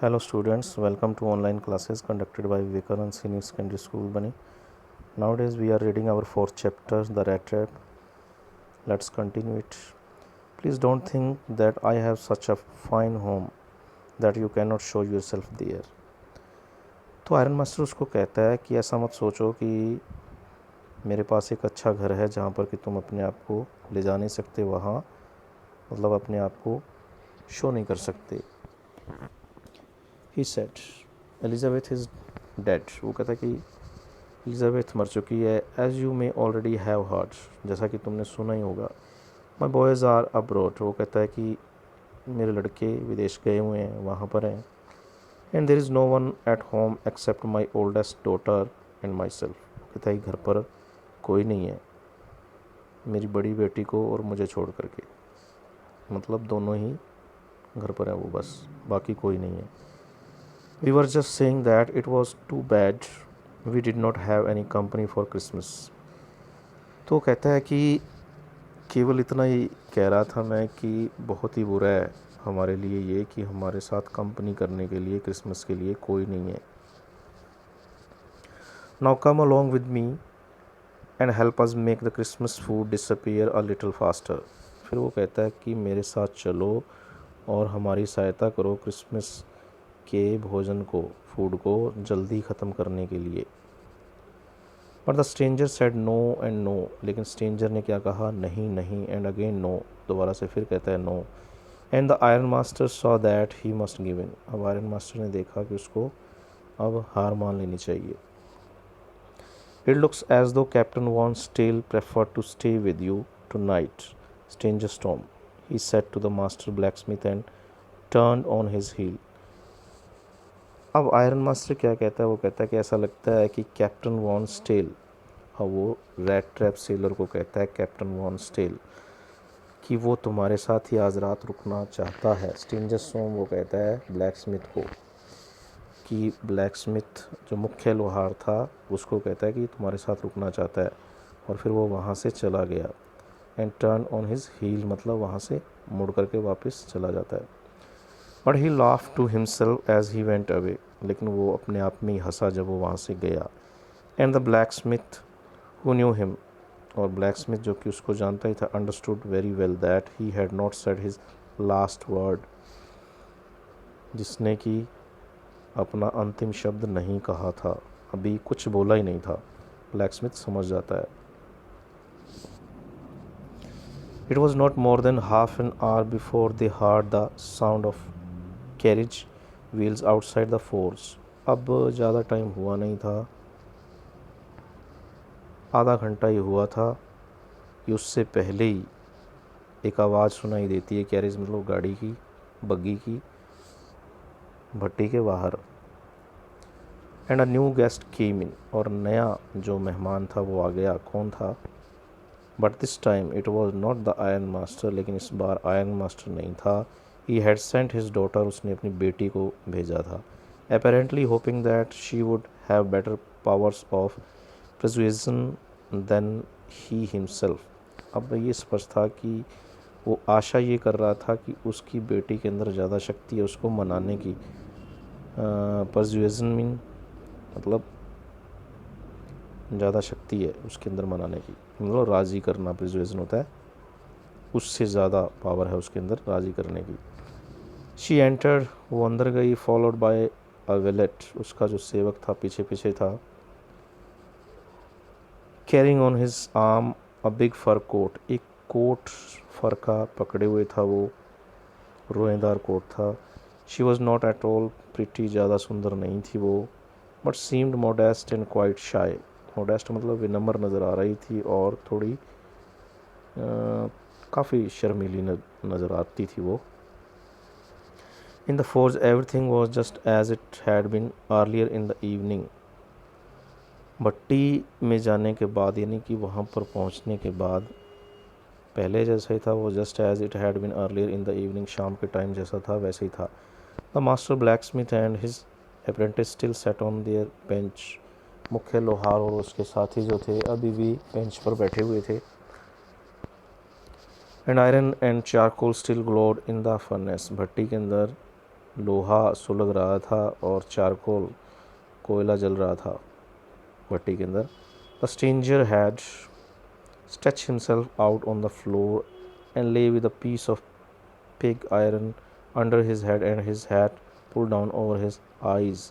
Hello students, welcome to online classes conducted by Vivekanand Senior Secondary School, Bani. Nowadays we are reading our fourth chapter, The Rat Trap. Let's continue it. Please don't think that I have such a fine home that you cannot show yourself there. तो iron master उसको कहता है कि ऐसा मत सोचो कि मेरे पास एक अच्छा घर है जहाँ पर कि तुम अपने आप को ले जा नहीं सकते वहाँ, मतलब अपने आप को शो नहीं कर सकते. He said, Elizabeth is dead. वो कहता है कि एलिजाबेथ मर चुकी है. As you may already have heard, जैसा कि तुमने सुना ही होगा. My boys are abroad. वो कहता है कि मेरे लड़के विदेश गए हुए हैं, वहाँ पर हैं. And there is no one at home except my oldest daughter and myself. कहता है घर पर कोई नहीं है मेरी बड़ी बेटी को और मुझे छोड़ करके, मतलब दोनों ही घर पर हैं वो, बस बाकी कोई नहीं है. We were just saying that it was too bad we did not have any company for Christmas. तो कहता है कि केवल इतना ही कह रहा था मैं कि बहुत ही बुरा है हमारे लिए ये कि हमारे साथ कंपनी करने के लिए क्रिसमस के लिए कोई नहीं है. Now come along with me and help us make the Christmas food disappear a little faster. फिर वो कहता है कि मेरे साथ चलो और हमारी सहायता करो क्रिसमस के भोजन को, फूड को जल्दी ख़त्म करने के लिए. But the stranger said no and no. लेकिन स्ट्रेंजर ने क्या कहा, नहीं नहीं, एंड अगेन नो, दोबारा से फिर कहता है no. And the iron master saw that he must give in. अब आयरन मास्टर ने देखा कि उसको अब हार मान लेनी चाहिए. It looks as though captain von still prefer to stay with you tonight stranger storm. He said to the master blacksmith and turn on his heel. अब आयरन मास्टर क्या कहता है, वो कहता है कि ऐसा लगता है कि कैप्टन वॉन स्टेल, और वो रैट ट्रैप सेलर को कहता है कैप्टन वॉन स्टेल, कि वो तुम्हारे साथ ही आज रात रुकना चाहता है. स्ट्रेंजर स्टॉर्म वो कहता है ब्लैक स्मिथ को, कि ब्लैक स्मिथ जो मुख्य लोहार था उसको कहता है कि तुम्हारे साथ रुकना चाहता है, और फिर वो वहाँ से चला गया. And turn on his heel मतलब वहाँ से मुड़ करके वापस चला जाता है. But he laugh to himself as he went away. लेकिन वो अपने आप में ही हंसा जब वो वहाँ से गया. And the black Smith who knew him, और ब्लैक स्मिथ जो कि उसको जानता ही था, understood very well that he had not said his last word, जिसने कि अपना अंतिम शब्द नहीं कहा था, अभी कुछ बोला ही नहीं था. ब्लैक स्मिथ समझ जाता है. It was not more than half an hour before they heard the sound of carriage wheels outside the force. अब ज़्यादा टाइम हुआ नहीं था, आधा घंटा ही हुआ था कि उससे पहले ही एक आवाज़ सुनाई देती है. कैरिज मतलब गाड़ी की, बग्गी की, भट्टी के बाहर. एंड अ न्यू गेस्ट केम इन, और नया जो मेहमान था वो आ गया. कौन था? But this time it was not the iron master. लेकिन इस बार आयरन मास्टर नहीं था. He had sent his daughter, उसने अपनी बेटी को भेजा था. Apparently hoping that she would have better powers of persuasion than he himself. अब ये स्पष्ट था कि वो आशा ये कर रहा था कि उसकी बेटी के अंदर ज़्यादा शक्ति है उसको मनाने की. परसुएजन मीन मतलब ज़्यादा शक्ति है उसके अंदर मनाने की, मतलब राज़ी करना परसुएजन होता है, उससे ज़्यादा पावर है उसके अंदर राज़ी करने की. शी एंटर्ड, वो अंदर गई. फॉलोड बाय अ वेलेट, उसका जो सेवक था पीछे पीछे था. Carrying on his arm a big fur coat, एक कोट फर का पकड़े हुए था वो, रोएदार कोट था. She was not at all pretty, ज़्यादा सुंदर नहीं थी वो. But seemed modest and quite shy. Modest मतलब विनम्र नज़र आ रही थी और थोड़ी काफ़ी शर्मीली नज़र आती थी वो. In the forge everything was just as it had been earlier in the evening. भट्टी में जाने के बाद, यानी कि वहाँ पर पहुँचने के बाद पहले जैसा ही था वो, just as it had been earlier in the evening, शाम के टाइम जैसा था वैसे ही था. The master blacksmith and his apprentice still sat on their bench. मुख्य लोहार और उसके साथी जो थे अभी भी बेंच पर बैठे हुए थे. And iron and charcoal still glowed in the furnace. भट्टी के अंदर लोहा सुलग रहा था और चारकोल कोयला जल रहा था भट्टी के अंदर। The stranger had stretched himself out on the floor and lay with a piece of pig iron under his head and his hat pulled down over his eyes।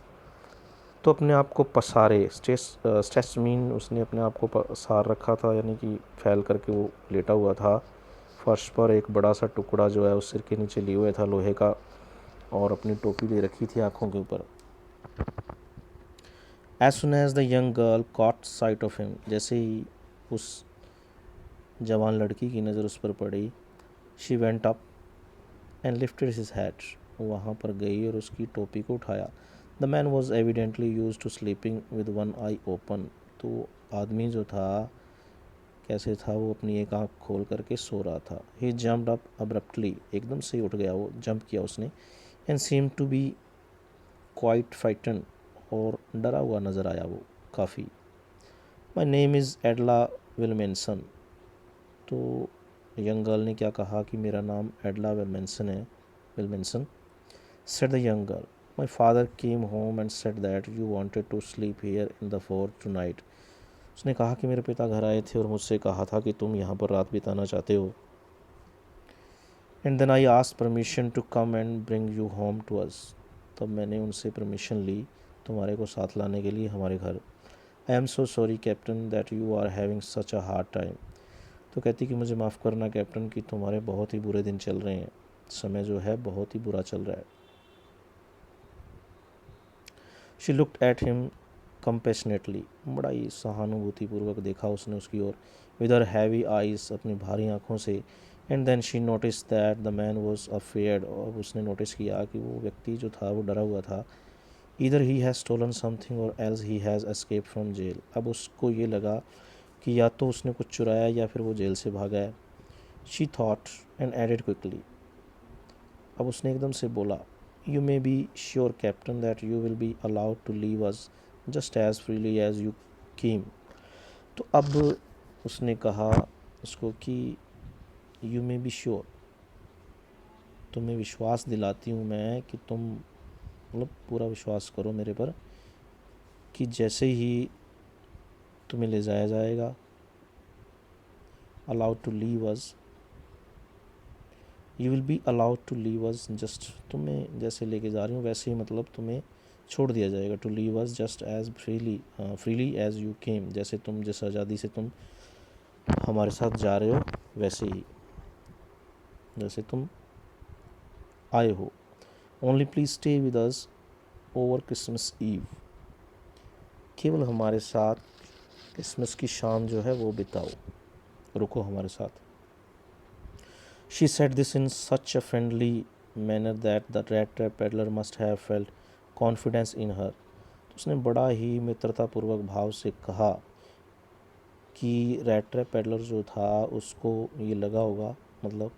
तो अपने आप को पसारे, स्ट्रेच मीन उसने अपने आप को पसार रखा था, यानी कि फैल करके वो लेटा हुआ था फर्श पर। एक बड़ा सा टुकड़ा जो है उस सिर के नीचे लिए हुए था लोहे का, और अपनी टोपी ले रखी थी आँखों के ऊपर। As soon as the young girl caught sight of him, जैसे ही उस जवान लड़की की नज़र उस पर पड़ी, she went up and lifted his hat, वहाँ पर गई और उसकी टोपी को उठाया। The man was evidently used to sleeping with one eye open, तो आदमी जो था कैसे था, वो अपनी एक आँख खोल करके सो रहा था। ही जम्प्ड अप अब्रप्टली, एकदम से उठ गया, वो जंप किया उसने। And seem to be quite frightened, और डरा हुआ नज़र आया वो काफ़ी। माई नेम इज़ एडला विलमेंसन, तो यंग गर्ल ने क्या कहा कि मेरा नाम एडला विलमेंसन है, Willmansson. Said the young girl, my father came home and said that you wanted to sleep here in the fort tonight. उसने कहा कि मेरे पिता घर आए थे और मुझसे कहा था कि तुम यहाँ पर रात बिताना चाहते हो। And then I asked permission to come and bring you home to us, तब मैंने उनसे परमिशन ली तुम्हारे को साथ लाने के लिए हमारे घर। I am so sorry captain that you are having such a hard time, तो कहती कि मुझे माफ़ करना कैप्टन कि तुम्हारे बहुत ही बुरे दिन चल रहे हैं, समय जो है बहुत ही बुरा चल रहा है। She looked at him compassionately, बड़ा ही सहानुभूतिपूर्वक देखा उसने उसकी ओर, विद हर हैवी आइज, अपनी भारी आँखों से। And then she notice that the man was afraid, और उसने नोटिस किया कि वो व्यक्ति जो था वो डरा हुआ था। Either he has stolen something और else he has escape from jail, अब उसको ये लगा कि या तो उसने कुछ चुराया या फिर वो जेल से भागा है। She thought and added quickly, अब उसने एकदम से बोला, you may be sure captain that you will be allowed to leave us just as freely as you came. तो अब उसने कहा उसको कि यू मे बी श्योर, तुम्हें विश्वास दिलाती हूँ मैं कि तुम, मतलब पूरा विश्वास करो मेरे पर, कि जैसे ही तुम्हें ले जाया जाएगा, allowed to leave us, you will be allowed to leave us just, तुम्हें जैसे लेके जा रही हूँ वैसे ही, मतलब तुम्हें छोड़ दिया जाएगा। To leave us just as freely as you came, जैसे तुम जिस आज़ादी से तुम हमारे साथ जा रहे हो वैसे ही जैसे तुम आए हो। Only please stay with us over Christmas Eve, केवल हमारे साथ क्रिसमस की शाम जो है वो बिताओ, रुको हमारे साथ। She said this in such a friendly manner that the rattrap peddler must have felt confidence in her, उसने बड़ा ही मित्रतापूर्वक भाव से कहा कि रेड ट्रैप पेडलर जो था उसको ये लगा होगा, मतलब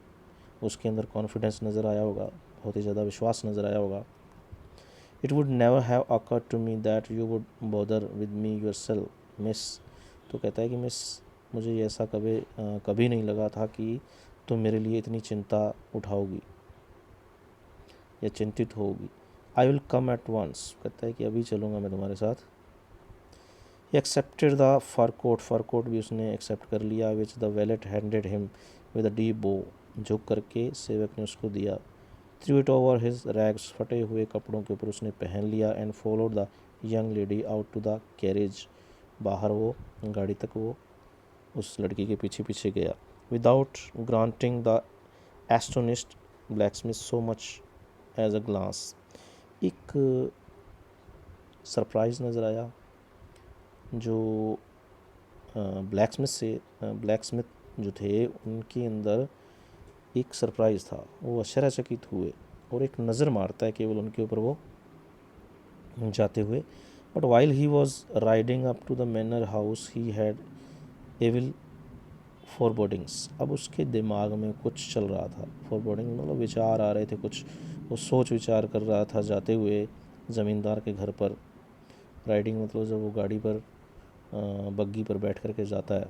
उसके अंदर कॉन्फिडेंस नज़र आया होगा, बहुत ही ज़्यादा विश्वास नज़र आया होगा। It would never have occurred to me that you would bother with me yourself miss, तो कहता है कि मिस, मुझे ऐसा कभी नहीं लगा था कि तुम मेरे लिए इतनी चिंता उठाओगी या चिंतित होगी। I will come at once, कहता है कि अभी चलूँगा मैं तुम्हारे साथ। He accepted the fur coat भी उसने एक्सेप्ट कर लिया, which the valet handed him with a deep bow, झुक करके सेवक ने उसको दिया। Threw it over his rags, फटे हुए कपड़ों के ऊपर उसने पहन लिया। And followed the young lady out to the carriage, बाहर वो गाड़ी तक वो उस लड़की के पीछे पीछे गया। Without granting the astonished blacksmith so much as a glance, एक सरप्राइज नज़र आया जो ब्लैकस्मिथ जो थे उनके अंदर एक सरप्राइज़ था, वो आश्चर्यचकित हुए और एक नज़र मारता है केवल उनके ऊपर वो जाते हुए। But while he was riding up to the manor house he had evil forebodings, अब उसके दिमाग में कुछ चल रहा था। फॉरबोर्डिंग मतलब विचार आ रहे थे कुछ, वो सोच विचार कर रहा था जाते हुए ज़मींदार के घर पर। राइडिंग मतलब जब वो गाड़ी पर बग्गी पर बैठ करके जाता है।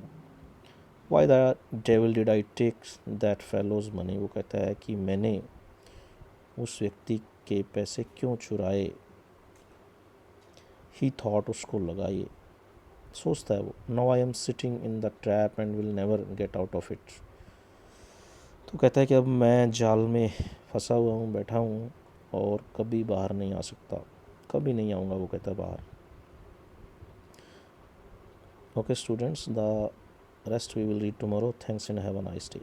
Why the devil did I take that fellow's money, वो कहता है कि मैंने उस व्यक्ति के पैसे क्यों चुराए। ही थॉट, उसको लगा, ये सोचता है वो, now I am sitting in the trap and will never get out of it. तो कहता है कि अब मैं जाल में फंसा हुआ हूँ, बैठा हूँ और कभी बाहर नहीं आ सकता, कभी नहीं आऊँगा, वो कहता है बाहर। Okay students, the rest we will read tomorrow. Thanks and have a nice day.